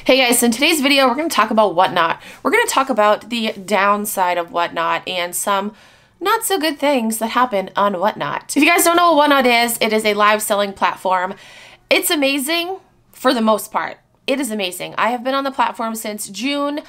Hey guys, so in today's video, we're going to talk about Whatnot. We're going to talk about the downside of Whatnot and some not so good things that happen on Whatnot. If you guys don't know what Whatnot is, it is a live selling platform. It's amazing for the most part. It is amazing. I have been on the platform since June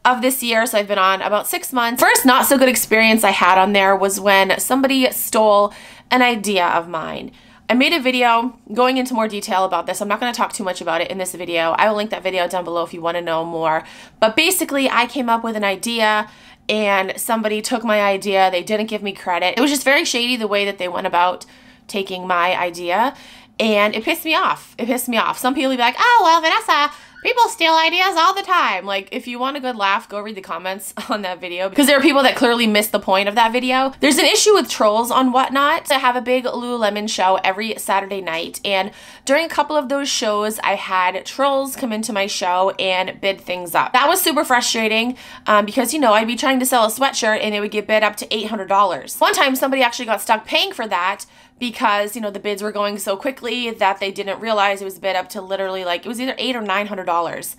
of this year, so I've been on about 6 months. First not so good experience I had on there was when somebody stole an idea of mine. I made a video going into more detail about this. I'm not going to talk too much about it in this video. I will link that video down below if you want to know more. But basically, I came up with an idea and somebody took my idea. They didn't give me credit. It was just very shady the way that they went about taking my idea. And it pissed me off. It pissed me off. Some people would be like, oh, well, Vanessa, people steal ideas all the time. Like, if you want a good laugh, go read the comments on that video because there are people that clearly missed the point of that video. There's an issue with trolls on Whatnot. I have a big Lululemon show every Saturday night, and during a couple of those shows, I had trolls come into my show and bid things up. That was super frustrating because, you know, I'd be trying to sell a sweatshirt and it would get bid up to $800. One time, somebody actually got stuck paying for that because, you know, the bids were going so quickly that they didn't realize it was bid up to literally like, it was either $800 or $900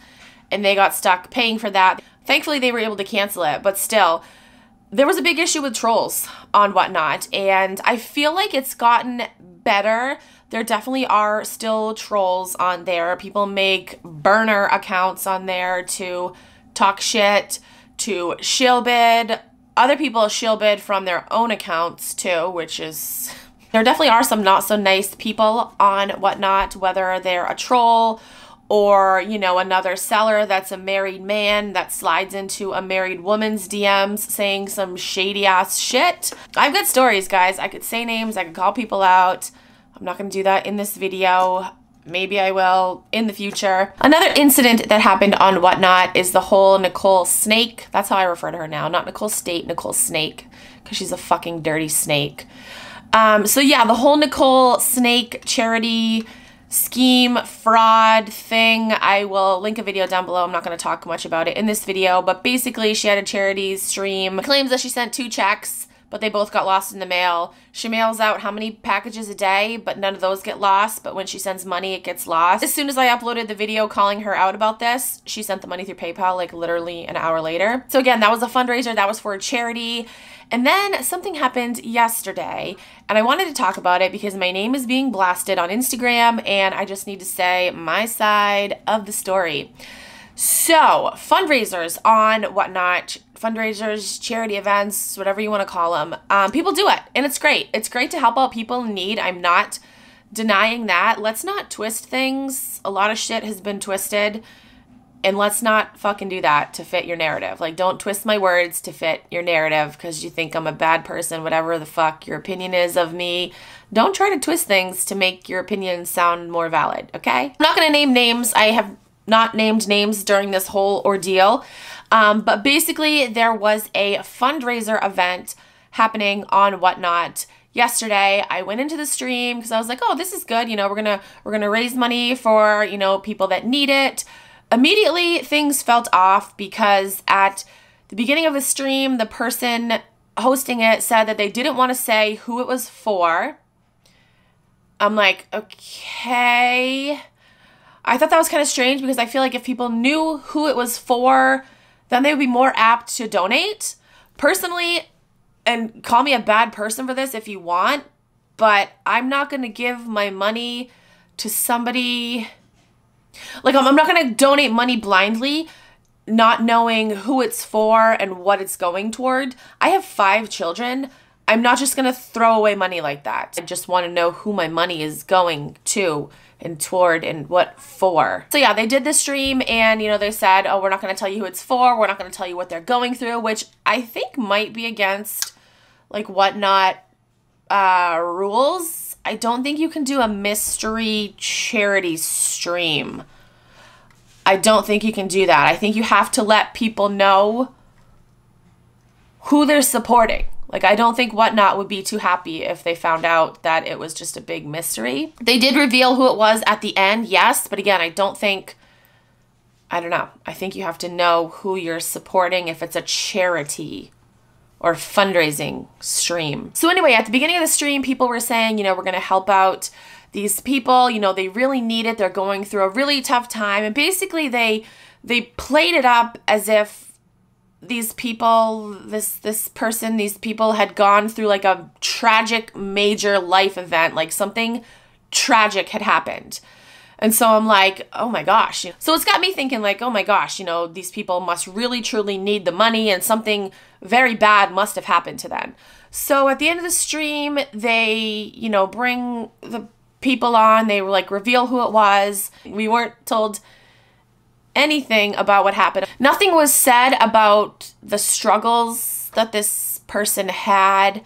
and they got stuck paying for that. Thankfully, they were able to cancel it, but still, there was a big issue with trolls on Whatnot, and I feel like it's gotten better. There definitely are still trolls on there. People make burner accounts on there to talk shit, to shill bid. Other people shill bid from their own accounts too, which is... There definitely are some not so nice people on Whatnot, whether they're a troll or, you know, another seller that's a married man that slides into a married woman's DMs saying some shady ass shit. I've got stories, guys. I could say names, I could call people out. I'm not gonna do that in this video. Maybe I will in the future. Another incident that happened on Whatnot is the whole Nicole Snake. That's how I refer to her now. Not Nicole State, Nicole Snake, because she's a fucking dirty snake. So yeah, the whole Nicole Snake charity scheme fraud thing, I will link a video down below. I'm not going to talk much about it in this video, but basically she had a charity stream, claims that she sent 2 checks, but they both got lost in the mail. She mails out how many packages a day, but none of those get lost, but when she sends money, it gets lost. As soon as I uploaded the video calling her out about this, she sent the money through PayPal like literally an hour later. So again, that was a fundraiser, that was for a charity. And then something happened yesterday, and I wanted to talk about it because my name is being blasted on Instagram, and I just need to say my side of the story. So, fundraisers on Whatnot, fundraisers, charity events, whatever you want to call them, people do it, and it's great. It's great to help out people in need. I'm not denying that. Let's not twist things. A lot of shit has been twisted. And let's not fucking do that to fit your narrative. Like, don't twist my words to fit your narrative because you think I'm a bad person, whatever the fuck your opinion is of me. Don't try to twist things to make your opinion sound more valid, okay? I'm not going to name names. I have not named names during this whole ordeal. But basically, there was a fundraiser event happening on Whatnot yesterday. I went into the stream because I was like, oh, this is good. You know, we're gonna raise money for, you know, people that need it. Immediately, things felt off because at the beginning of the stream, the person hosting it said that they didn't want to say who it was for. I'm like, okay. I thought that was kind of strange because I feel like if people knew who it was for, then they would be more apt to donate. Personally, and call me a bad person for this if you want, but I'm not going to give my money to somebody... Like, I'm not going to donate money blindly, not knowing who it's for and what it's going toward. I have 5 children. I'm not just going to throw away money like that. I just want to know who my money is going to and toward and what for. So yeah, they did the stream and, you know, they said, oh, we're not going to tell you who it's for. We're not going to tell you what they're going through, which I think might be against, like, Whatnot rules. I don't think you can do a mystery charity stream. I don't think you can do that. I think you have to let people know who they're supporting. Like, I don't think Whatnot would be too happy if they found out that it was just a big mystery. They did reveal who it was at the end, yes, but again, I don't know. I think you have to know who you're supporting if it's a charity or fundraising stream. So anyway, at the beginning of the stream, people were saying, you know, we're going to help out these people, you know, they really need it. They're going through a really tough time. And basically they played it up as if these people, this person, these people had gone through like a tragic major life event, like something tragic had happened. And so I'm like, oh my gosh. So it's got me thinking like, oh my gosh, you know, these people must really truly need the money and something very bad must have happened to them. So at the end of the stream, they, you know, bring the people on, they were like reveal who it was. We weren't told anything about what happened. Nothing was said about the struggles that this person had.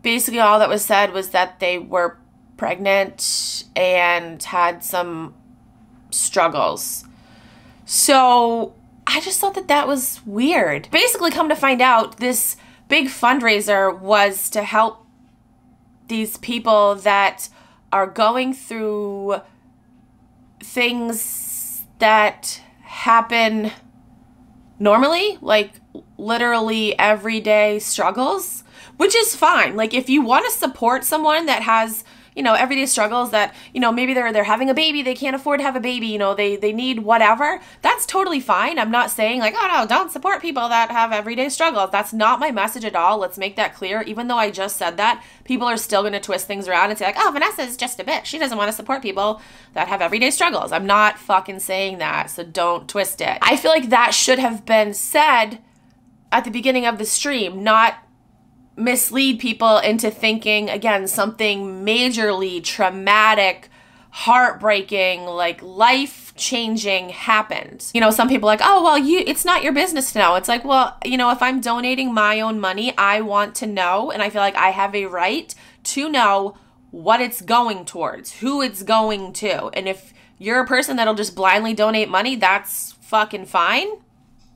Basically all that was said was that they were pregnant and had some struggles. So I just thought that that was weird. Basically, come to find out, this big fundraiser was to help these people that are going through things that happen normally, like literally everyday struggles, which is fine. Like if you want to support someone that has, you know, everyday struggles that, you know, maybe they're having a baby, they can't afford to have a baby, you know, they need whatever, that's totally fine. I'm not saying like, oh no, don't support people that have everyday struggles. That's not my message at all. Let's make that clear. Even though I just said that, people are still going to twist things around and say like, oh, Vanessa's just a bitch. She doesn't want to support people that have everyday struggles. I'm not fucking saying that, so don't twist it. I feel like that should have been said at the beginning of the stream, not mislead people into thinking, again, something majorly traumatic, heartbreaking, like life-changing happened. You know, some people are like, oh, well, it's not your business to know. It's like, well, you know, if I'm donating my own money, I want to know, and I feel like I have a right to know what it's going towards, who it's going to. And if you're a person that'll just blindly donate money, that's fucking fine.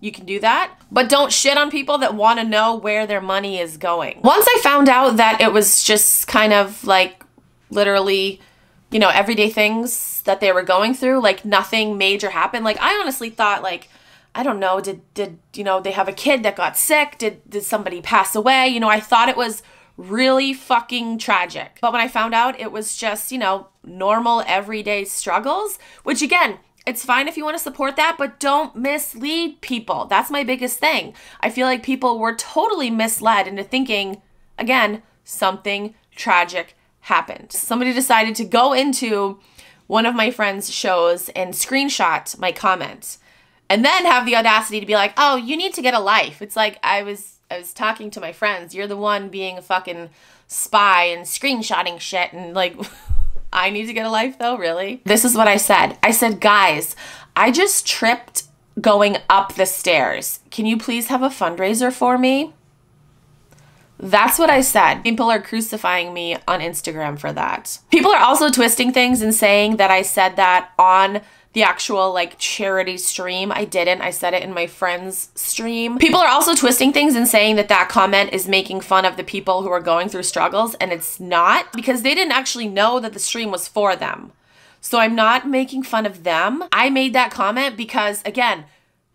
You can do that, but don't shit on people that want to know where their money is going. Once I found out that it was just kind of like literally, you know, everyday things that they were going through, like nothing major happened. Like I honestly thought like, I don't know, did you know, they have a kid that got sick? Did somebody pass away? You know, I thought it was really fucking tragic. But when I found out it was just, you know, normal everyday struggles, which again, it's fine if you want to support that, but don't mislead people. That's my biggest thing. I feel like people were totally misled into thinking, again, something tragic happened. Somebody decided to go into one of my friend's shows and screenshot my comment and then have the audacity to be like, oh, you need to get a life. It's like I was talking to my friends. You're the one being a fucking spy and screenshotting shit and like... I need to get a life though, really? This is what I said. I said, guys, I just tripped going up the stairs. Can you please have a fundraiser for me? That's what I said. People are crucifying me on Instagram for that. People are also twisting things and saying that I said that on the actual like charity stream. I didn't. I said it in my friend's stream. People are also twisting things and saying that that comment is making fun of the people who are going through struggles, and it's not, because they didn't actually know that the stream was for them. So I'm not making fun of them. I made that comment because, again,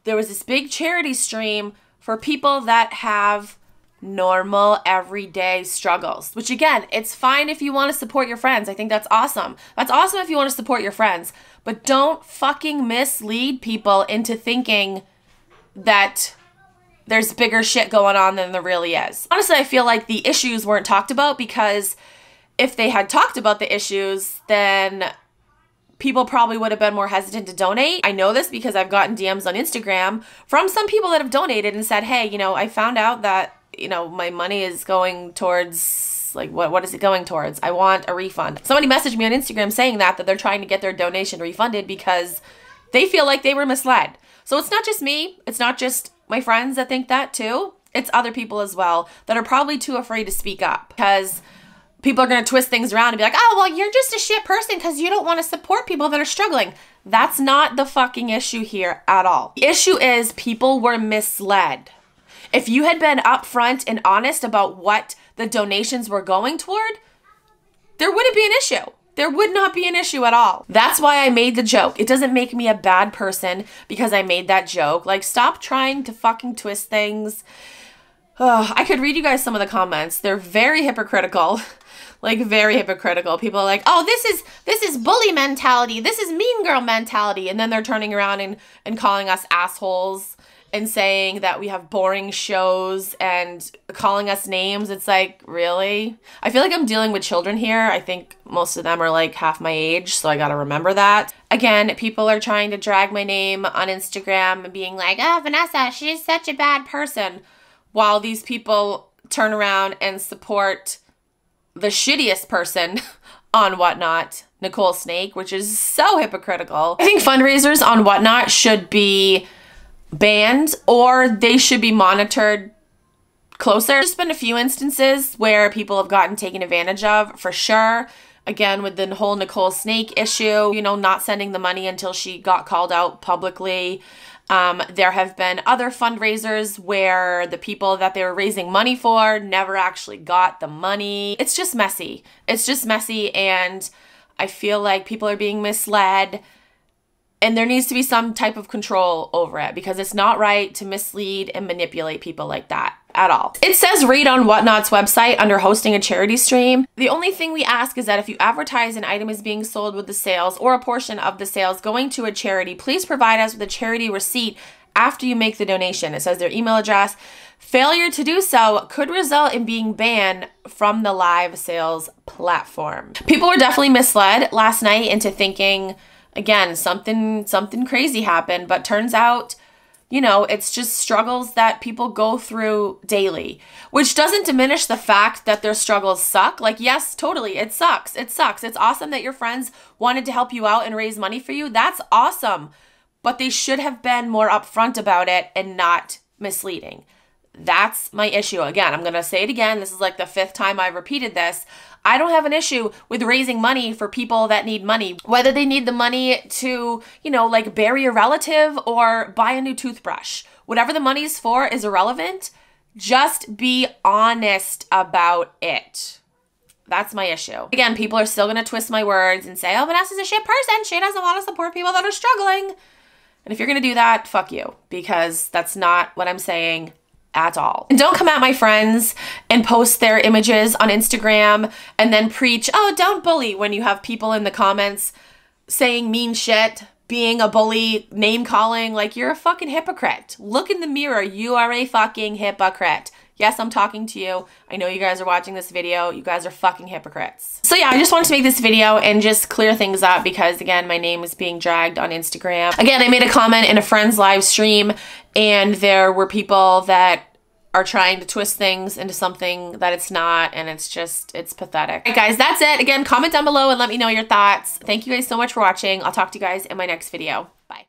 there was this big charity stream for people that have normal everyday struggles, which again, it's fine if you want to support your friends. I think that's awesome. That's awesome if you want to support your friends, but don't fucking mislead people into thinking that there's bigger shit going on than there really is. Honestly, I feel like the issues weren't talked about, because if they had talked about the issues, then people probably would have been more hesitant to donate. I know this because I've gotten DMs on Instagram from some people that have donated and said, hey, you know, I found out that, you know, my money is going towards, like, what is it going towards? I want a refund. Somebody messaged me on Instagram saying that they're trying to get their donation refunded because they feel like they were misled. So it's not just me. It's not just my friends that think that too. It's other people as well that are probably too afraid to speak up, because people are going to twist things around and be like, oh, well, you're just a shit person because you don't want to support people that are struggling. That's not the fucking issue here at all. The issue is people were misled. If you had been upfront and honest about what the donations were going toward, there wouldn't be an issue. There would not be an issue at all. That's why I made the joke. It doesn't make me a bad person because I made that joke. Like, stop trying to fucking twist things. I could read you guys some of the comments. They're very hypocritical. Like very hypocritical. People are like, oh, this is bully mentality. This is mean girl mentality. And then they're turning around and calling us assholes and saying that we have boring shows and calling us names. It's like, really? I feel like I'm dealing with children here. I think most of them are like half my age, so I gotta remember that. Again, people are trying to drag my name on Instagram and being like, oh, Vanessa, she's such a bad person. While these people turn around and support the shittiest person on Whatnot, Nicole Snake, which is so hypocritical. I think fundraisers on Whatnot should be banned or they should be monitored closer. There's been a few instances where people have gotten taken advantage of, for sure. Again, with the whole Nicole Snake issue, you know, not sending the money until she got called out publicly. There have been other fundraisers where the people that they were raising money for never actually got the money. It's just messy. It's just messy, and I feel like people are being misled, and there needs to be some type of control over it because it's not right to mislead and manipulate people like that at all. It says right on Whatnot's website under hosting a charity stream, the only thing we ask is that if you advertise an item is being sold with the sales or a portion of the sales going to a charity, please provide us with a charity receipt after you make the donation. It says their email address. Failure to do so could result in being banned from the live sales platform. People were definitely misled last night into thinking, again, something crazy happened, but turns out, you know, it's just struggles that people go through daily, which doesn't diminish the fact that their struggles suck. Like, yes, totally, it sucks. It sucks. It's awesome that your friends wanted to help you out and raise money for you. That's awesome. But they should have been more upfront about it and not misleading. That's my issue. Again, I'm going to say it again. This is like the 5th time I've repeated this. I don't have an issue with raising money for people that need money, whether they need the money to, you know, like bury a relative or buy a new toothbrush. Whatever the money's for is irrelevant. Just be honest about it. That's my issue. Again, people are still going to twist my words and say, oh, Vanessa's a shit person. She doesn't want to support people that are struggling. And if you're going to do that, fuck you, because that's not what I'm saying at all. And don't come at my friends and post their images on Instagram and then preach, oh, don't bully, when you have people in the comments saying mean shit, being a bully, name calling. Like, you're a fucking hypocrite. Look in the mirror. You are a fucking hypocrite. Yes, I'm talking to you. I know you guys are watching this video. You guys are fucking hypocrites. So yeah, I just wanted to make this video and just clear things up because, again, my name is being dragged on Instagram. Again, I made a comment in a friend's live stream and there were people that are trying to twist things into something that it's not, and it's pathetic. All right, guys, that's it. Again, comment down below and let me know your thoughts. Thank you guys so much for watching. I'll talk to you guys in my next video. Bye.